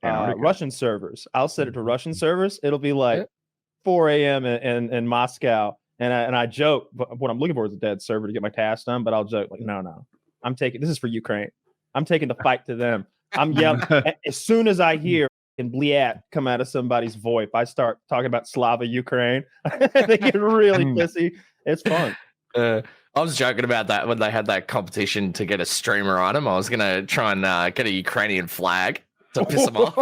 Russian servers. I'll set it to Russian servers. It'll be like 4 a.m. in Moscow. And I joke, but what I'm looking for is a dead server to get my task done. But I'll joke like, no, this is for Ukraine. I'm taking the fight to them. I'm yelling. As soon as I hear in Bliat come out of somebody's VoIP, I start talking about Slava Ukraine. They get really pissy. It's fun. I was joking about that when they had that competition to get a streamer item. I was going to try and get a Ukrainian flag to piss them off.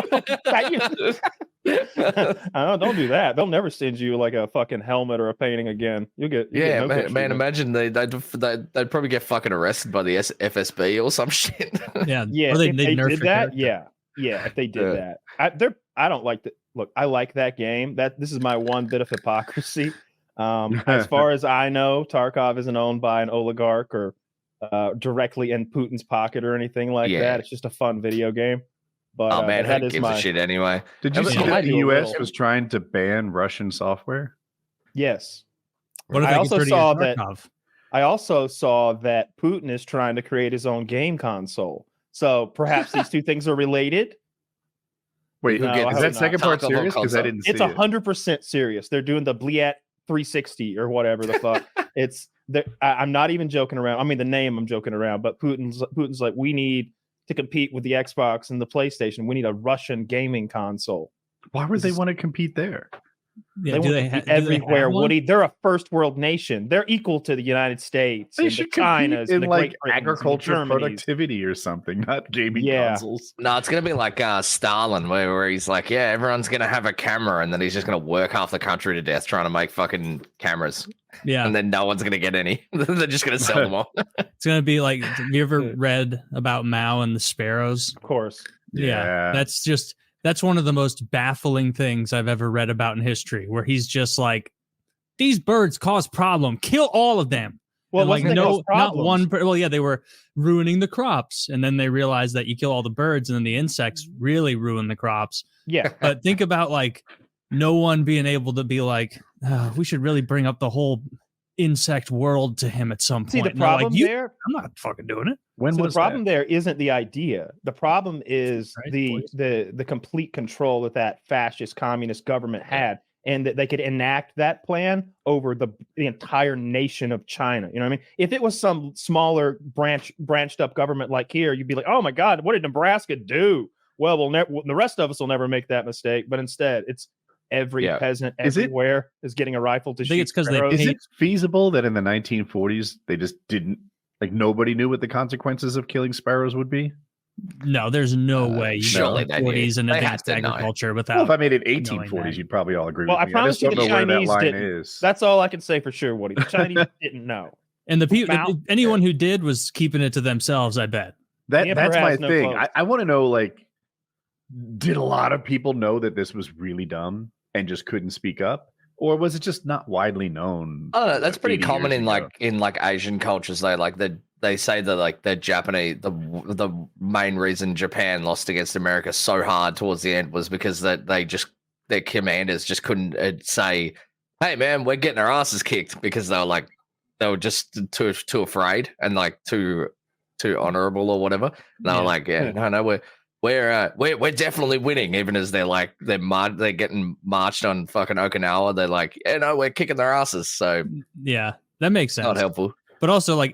Don't do that. They'll never send you like a fucking helmet or a painting again. You'll get man. Imagine they'd probably get fucking arrested by the FSB or some shit. Yeah. Or if they did that, if they did that, I don't like that. Look, I like that game. This is my one bit of hypocrisy. As far as I know, Tarkov isn't owned by an oligarch or directly in Putin's pocket or anything like that. It's just a fun video game. But man, who gives a shit anyway? Did you see that the U.S. was trying to ban Russian software? Yes. I also saw that Putin is trying to create his own game console. So perhaps these two things are related. Wait, is that second part serious? Because I didn't see it. It's 100% serious. They're doing the Bliat 360 or whatever the fuck. I'm not even joking around. I mean, the name I'm joking around, but Putin's like, we need to compete with the Xbox and the PlayStation. We need a Russian gaming console. Why would they want to compete there? Yeah, they want everywhere, Woody. They're a first world nation. They're equal to the United States. They should compete in like agriculture productivity or something, not gaming consoles. No, it's gonna be like Stalin, where he's like, yeah, everyone's gonna have a camera, and then he's just gonna work half the country to death trying to make fucking cameras. Yeah, and then no one's gonna get any. They're just gonna sell them all. It's gonna be like, have you ever read about Mao and the sparrows? Of course. Yeah. That's one of the most baffling things I've ever read about in history, where he's just like, these birds cause problem, kill all of them. Well, like, no, not one. Well, yeah, they were ruining the crops. And then they realized that you kill all the birds and then the insects really ruin the crops. Yeah. But think about like no one being able to be like, we should really bring up the whole insect world to him at some point. See, the problem there, I'm not fucking doing it. The problem there isn't the idea. The problem is the complete control that fascist communist government had, and that they could enact that plan over the entire nation of China. You know what I mean? If it was some smaller branched up government like here, you'd be like, oh my God, what did Nebraska do? Well, the rest of us will never make that mistake. But instead, it's every peasant everywhere is getting a rifle to shoot. I think it's because is it feasible that in the 1940s they just didn't, like, nobody knew what the consequences of killing sparrows would be? No, there's no way. Surely 40s and advanced agriculture without. Well, if I made it 1840s, you'd probably all agree. Well, with me. I promise you, the Chinese didn't. Is. That's all I can say for sure, Woody. The Chinese didn't know, and the people, anyone who did, was keeping it to themselves. I bet. That's my thing. I want to know, like, did a lot of people know that this was really dumb and just couldn't speak up, or was it just not widely known? Oh, that's pretty common in Asian cultures. They say that like the Japanese, the main reason Japan lost against America so hard towards the end was because their commanders just couldn't say, "Hey man, we're getting our asses kicked," because they were just too afraid and like too honorable or whatever. And they were like, no, we're definitely winning, even as they're getting marched on fucking Okinawa. They're like, we're kicking their asses. So yeah, that makes sense. Not helpful. But also, like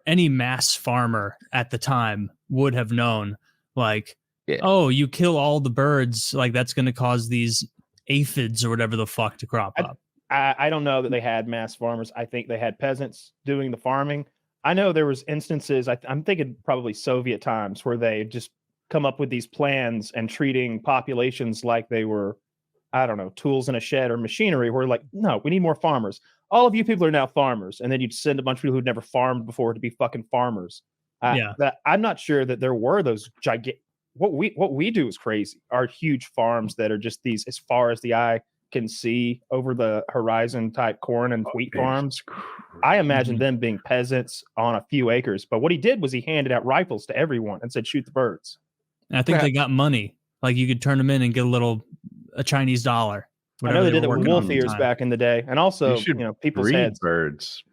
any mass farmer at the time would have known, like, oh, you kill all the birds, like that's going to cause these aphids or whatever the fuck to crop up. I don't know that they had mass farmers. I think they had peasants doing the farming. I know there was instances, I'm thinking probably Soviet times, where they just come up with these plans and treating populations like they were, I don't know, tools in a shed or machinery, where like, no, we need more farmers. All of you people are now farmers. And then you'd send a bunch of people who'd never farmed before to be fucking farmers. I'm not sure that there were those gigantic, what we do is crazy. Our huge farms that are just these, as far as the eye can see over the horizon type corn and wheat farms. I imagine them being peasants on a few acres. But what he did was he handed out rifles to everyone and said, shoot the birds. And I think they got money. Like you could turn them in and get a Chinese dollar. I know they did it with wolf ears back in the day. And also, people's breed heads. Birds.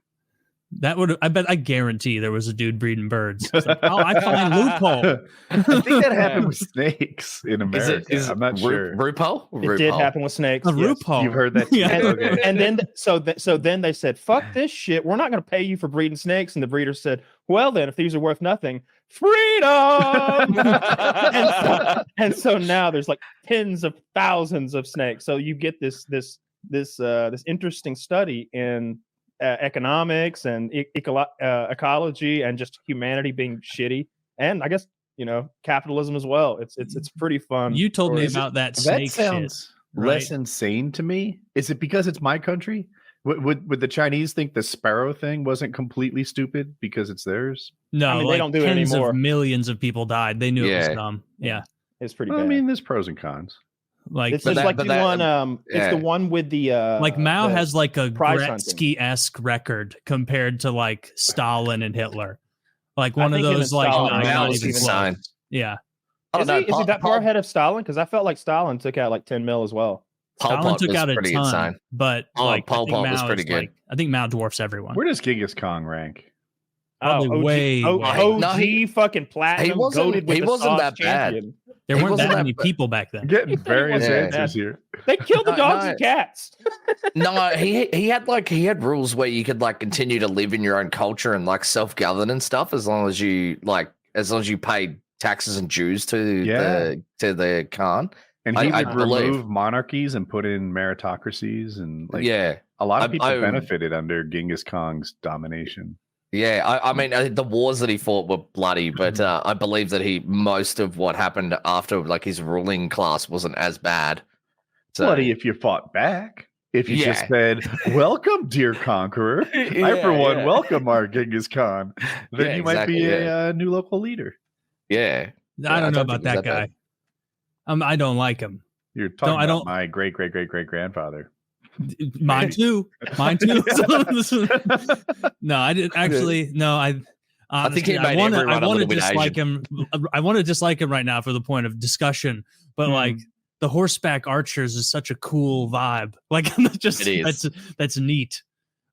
That would, I guarantee there was a dude breeding birds. It's like, oh, I find loophole. I think that happened with snakes in America. I'm not sure. RuPaul? It did happen with snakes. A RuPaul. You've heard that too. Yeah. Okay. And then, so then they said, "Fuck this shit. We're not going to pay you for breeding snakes." And the breeder said, "Well, then, if these are worth nothing, freedom." and so now there's like tens of thousands of snakes. So you get this interesting study in economics and ecology and just humanity being shitty, and I guess capitalism as well. It's pretty fun. You told me about that snake sounds shit, less right? insane to me. Is it because it's my country? Would the Chinese think the sparrow thing wasn't completely stupid because it's theirs? No, I mean, like they don't do it tens anymore. of millions of people died. They knew it was dumb. Yeah, It's pretty Well, bad. I mean, there's pros and cons. like It's just like the one. It's the one with the like Mao the has like a prize hunting. Gretzky-esque record compared to like Stalin and Hitler. Like one I of think those even like Stalin not Mao even was close. insane. Yeah, Is he that far ahead of Stalin? Because I felt like Stalin took out like 10 mil as well. Stalin took out a ton, insane. but Oh, like Pol I think Pot was Mao pretty is, good. like, I think Mao dwarfs everyone. Where does Genghis Khan rank? Probably way. OG No, fucking platinum. wasn't that bad. Champion. There he weren't wasn't that that many bad. people back then. I'm getting various Yeah. answers here. They killed the No, dogs no. and cats. No, he had rules where you could like continue to live in your own culture and like self-govern and stuff as long as you paid taxes and dues to the Khan. And he I would believe. remove monarchies and put in meritocracies, and like Yeah. a lot of people I- benefited under Genghis Khan's domination. Yeah, I mean, the wars that he fought were bloody, but I believe that most of what happened after, like, his ruling class wasn't as bad. So, Bloody if you fought back. If you just said, "Welcome, dear conqueror," I for one welcome our Genghis Khan. Then Yeah, you might be exactly, a new local leader. yeah. I don't know think about it was that guy. I don't like him. You're talking I about don't- my great grandfather. Mine too. Mine too. No, I didn't actually. No, I think he honestly, made want everyone a to little bit dislike him. I want to dislike him right now for the point of discussion. But like the horseback archers is such a cool vibe. Like just It is. that's neat.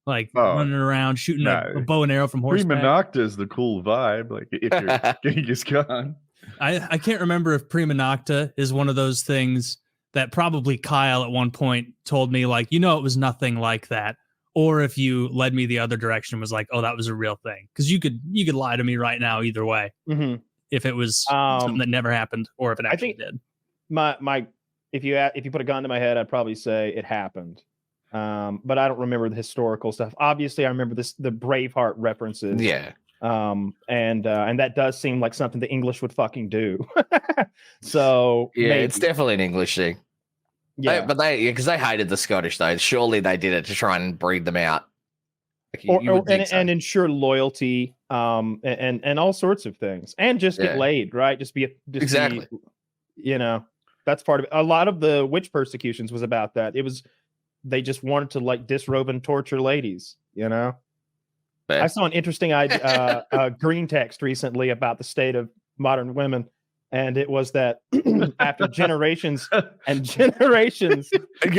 Like Oh, running around shooting a bow and arrow from Prima horseback. Nocta is the cool vibe. Like if you're Genghis Khan. I can't remember if Prima Nocta is one of those things that probably Kyle at one point told me, like, it was nothing like that. Or if you led me the other direction and was like, oh, that was a real thing. Because you could lie to me right now either way. Mm-hmm. If it was something that never happened or if it actually did. My if you put a gun to my head, I'd probably say it happened. But I don't remember the historical stuff. Obviously, I remember the Braveheart references. Yeah. And that does seem like something the English would fucking do. So Yeah, maybe. it's definitely an English thing. Yeah, Because they hated the Scottish, though. Surely they did it to try and breed them out. Like, you would think so. and ensure loyalty, and all sorts of things, and just get laid, right? Exactly. That's part of it. A lot of the witch persecutions was about that. They just wanted to like disrobe and torture ladies. I saw an interesting green text recently about the state of modern women. And it was that after generations and generations.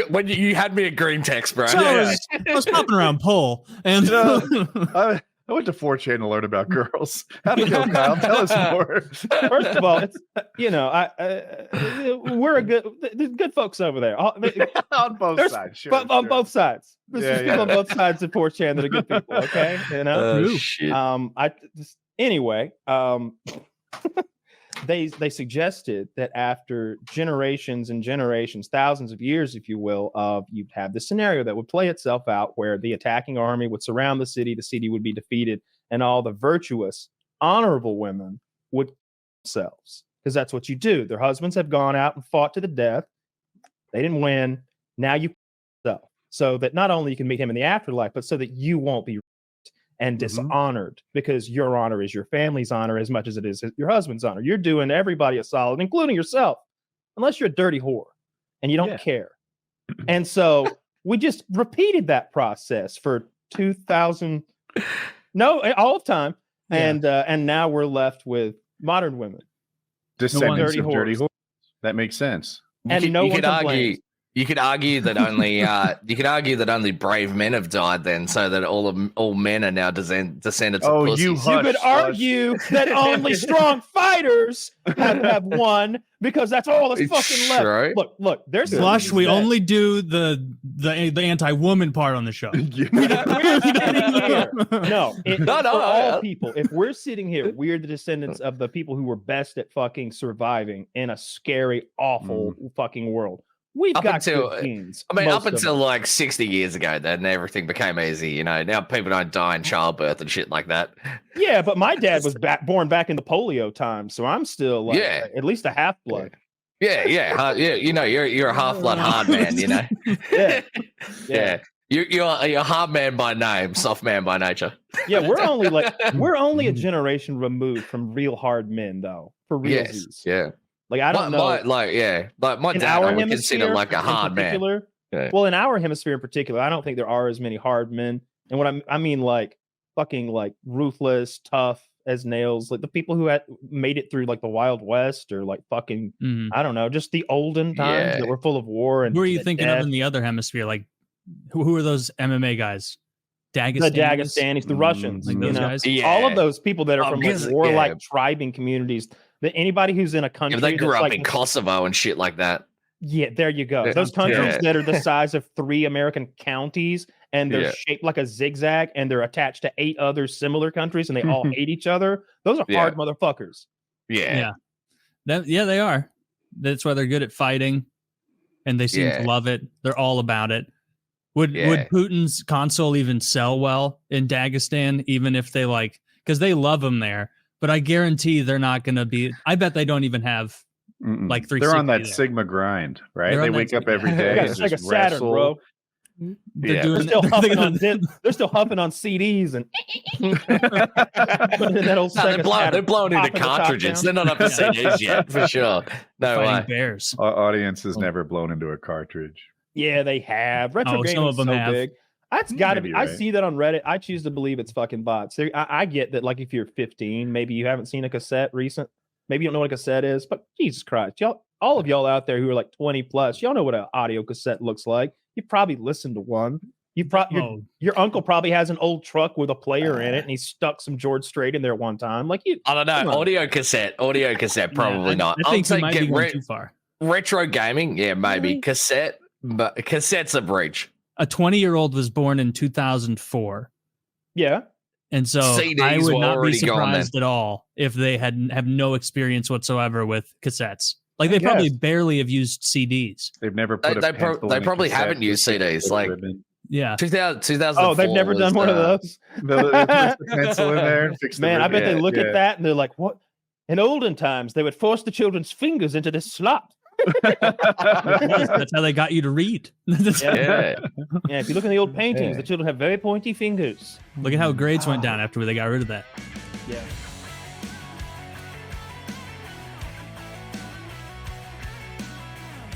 When you had me a green text, bro. So I was popping around pole. And I went to 4chan to learn about girls. How'd it go, Kyle? Tell us more. First of all, it's we're there's good folks over there. On both sides, sure. On both sides. There's Yeah, people on both sides of 4chan that are good people, okay? Shit. Anyway, they suggested that after generations and generations, thousands of years, if you will, you'd have this scenario that would play itself out where the attacking army would surround the city would be defeated, and all the virtuous, honorable women would kill themselves. Because that's what you do. Their husbands have gone out and fought to the death. They didn't win. Now you kill yourself. So that not only you can meet him in the afterlife, but so that you won't be and dishonored, because your honor is your family's honor as much as it is your husband's honor. You're doing everybody a solid, including yourself, unless you're a dirty whore and you don't care. And so we just repeated that process for 2,000, all of time. Yeah. And now we're left with modern women. Descendants dirty of dirty whores. That makes sense. And no one complains. You could argue that only brave men have died then, so that all men are now descendants of pussies. You could argue that only strong fighters have won because that's all that's fucking left. Right. Look, there's Slush. We only do the anti-woman part on the show. We're sitting here. No, No, all people. If we're sitting here, we're the descendants of the people who were best at fucking surviving in a scary, awful fucking world. We've got good genes. I mean, up until like 60 years ago, then everything became easy. You know, now people don't die in childbirth and shit like that. Yeah, but my dad was born back in the polio time, so I'm still like at least a half blood. Yeah. You know, you're a half blood hard man. You know. Yeah. You're a hard man by name, soft man by nature. Yeah, we're only a generation removed from real hard men, though. For real. Yes. Yeah. Like I don't know, like my dad, I would consider like a hard man. Yeah. Well, in our hemisphere in particular, I don't think there are as many hard men. And what I mean, like fucking like ruthless, tough as nails, like the people who had made it through like the Wild West or like fucking I don't know, just the olden times that were full of war. And who are you thinking of in the other hemisphere? Like who are those MMA guys? The Dagestanis, the Russians, like those guys. Yeah. All of those people that are from like warlike tribing communities. That anybody who's in a country, if they grew up in Kosovo and shit like that. Yeah, there you go. Those countries that are the size of 3 American counties, and they're shaped like a zigzag, and they're attached to 8 other similar countries, and they all hate each other. Those are hard motherfuckers. Yeah. They are. That's why they're good at fighting, and they seem to love it. They're all about it. Would Putin's console even sell well in Dagestan, even if they because they love them there? But I guarantee they're not going to be. I bet they don't even have like 360. They're on that there. Sigma grind, right? They wake up every day. It's like a Saturn, bro. They're still huffing on CDs and they're blown into cartridges. They're not up to CDs yet, for sure. No way. Bears. Our audience has never blown into a cartridge. Yeah, they have. Retro gaming is so big. That's got to be. Right. I see that on Reddit. I choose to believe it's fucking bots. I get that, like, if you're 15, maybe you haven't seen a cassette recent. Maybe you don't know what a cassette is. But Jesus Christ, y'all, all of y'all out there who are like 20 plus, y'all know what an audio cassette looks like. You probably listened to one. Your uncle probably has an old truck with a player in it, and he stuck some George Strait in there one time. Like I don't know. Audio cassette, probably not. I think you might be going too far. Retro gaming, yeah, maybe cassette, but cassette's a breach. A 20-year-old was born in 2004. Yeah. And so CDs I would not be surprised at all if they have no experience whatsoever with cassettes. Like they probably barely have used CDs. They've never put they probably haven't used CDs. Like 2004. Oh, they've never done one of those. They put the pencil in there and fix Man, I bet they look at that and they're like, what? In olden times, they would force the children's fingers into this slot. That's how they got you to read. Yeah, if you look in the old paintings, the children have very pointy fingers. Look at how grades went down after they got rid of that. Yeah.